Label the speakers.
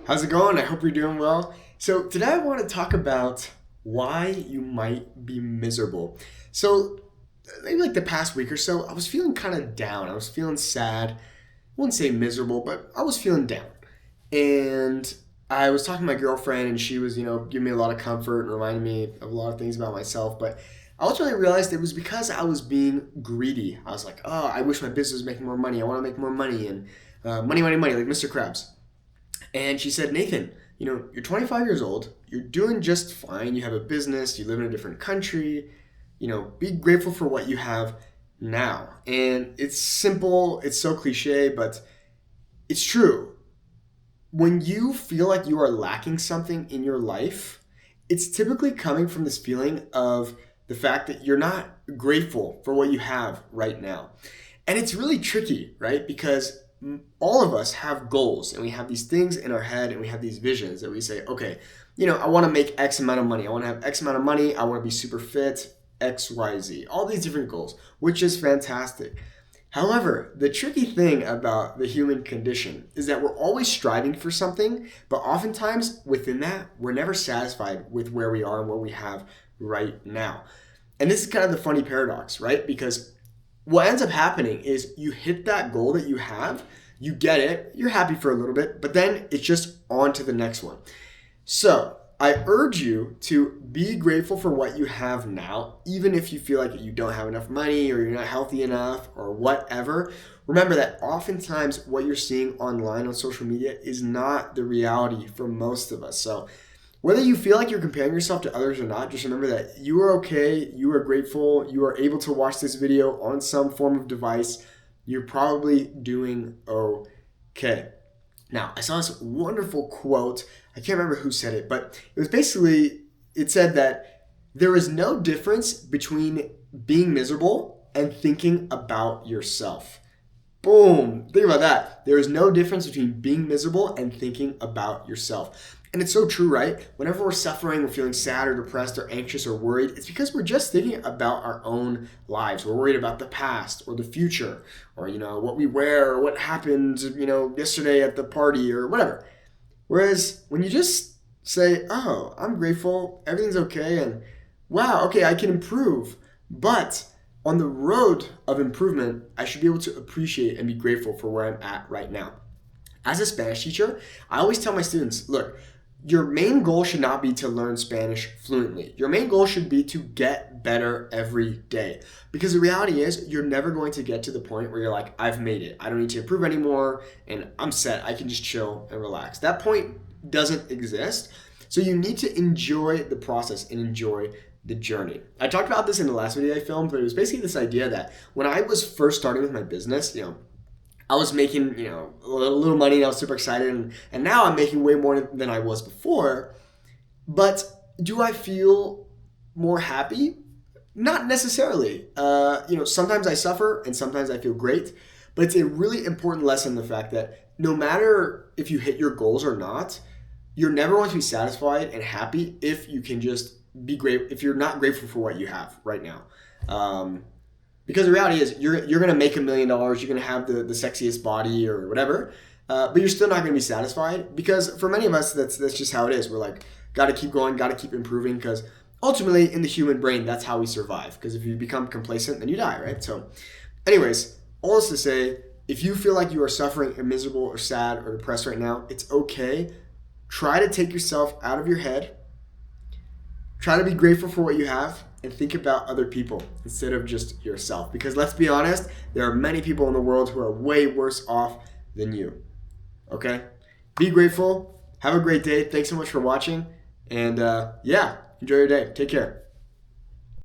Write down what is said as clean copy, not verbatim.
Speaker 1: How's it going? I hope you're doing well. So, today I want to talk about why you might be miserable. So, maybe like the past week or so, I was feeling kind of down. I was feeling sad. I wouldn't say miserable, but I was feeling down. And I was talking to my girlfriend, and she was, giving me a lot of comfort and reminding me of a lot of things about myself. But I ultimately realized it was because I was being greedy. I was like, oh, I wish my business was making more money. I want to make more money. And money, money, money, like Mr. Krabs. And she said, Nathan, you're 25 years old. You're doing just fine. You have a business. You live in a different country. Be grateful for what you have now. And it's simple. It's so cliche, but it's true. When you feel like you are lacking something in your life, it's typically coming from this feeling of the fact that you're not grateful for what you have right now. And it's really tricky, right? Because all of us have goals and we have these things in our head and we have these visions that we say, okay, I want to make X amount of money. I want to have X amount of money. I want to be super fit, X, Y, Z, all these different goals, which is fantastic. However, the tricky thing about the human condition is that we're always striving for something, but oftentimes within that, we're never satisfied with where we are and what we have right now. And this is kind of the funny paradox, right? Because what ends up happening is you hit that goal that you have, you get it, you're happy for a little bit, but then it's just on to the next one. So I urge you to be grateful for what you have now, even if you feel like you don't have enough money or you're not healthy enough or whatever. Remember that oftentimes what you're seeing online on social media is not the reality for most of us. So whether you feel like you're comparing yourself to others or not, just remember that you are okay, you are grateful, you are able to watch this video on some form of device. You're probably doing okay. Now, I saw this wonderful quote. I can't remember who said it, but it said that there is no difference between being miserable and thinking about yourself. Boom. Think about that. There is no difference between being miserable and thinking about yourself. And it's so true, right? Whenever we're suffering, we're feeling sad or depressed or anxious or worried, it's because we're just thinking about our own lives. We're worried about the past or the future or, what we wear or what happened, yesterday at the party or whatever. Whereas when you just say, oh, I'm grateful, everything's okay, and wow, okay, I can improve. But on the road of improvement, I should be able to appreciate and be grateful for where I'm at right now. As a Spanish teacher, I always tell my students, look, your main goal should not be to learn Spanish fluently. Your main goal should be to get better every day. Because the reality is, you're never going to get to the point where you're like, I've made it. I don't need to improve anymore, and I'm set. I can just chill and relax. That point doesn't exist. So you need to enjoy the process and enjoy the journey. I talked about this in the last video I filmed, but it was basically this idea that when I was first starting with my business, I was making, a little money and I was super excited. And now I'm making way more than I was before. But do I feel more happy? Not necessarily. Sometimes I suffer and sometimes I feel great. But it's a really important lesson, the fact that no matter if you hit your goals or not, you're never going to be satisfied and happy if you can just be great, if you're not grateful for what you have right now. Because the reality is, you're going to make $1 million, you're going to have the sexiest body or whatever, but you're still not going to be satisfied, because for many of us, that's just how it is. We're like, got to keep going, got to keep improving, because ultimately in the human brain, that's how we survive. Because if you become complacent, then you die, right? So anyways, all this to say, if you feel like you are suffering or miserable or sad or depressed right now, it's okay. Try to take yourself out of your head. Try to be grateful for what you have and think about other people instead of just yourself. Because let's be honest, there are many people in the world who are way worse off than you. Okay? Be grateful. Have a great day. Thanks so much for watching. And enjoy your day. Take care.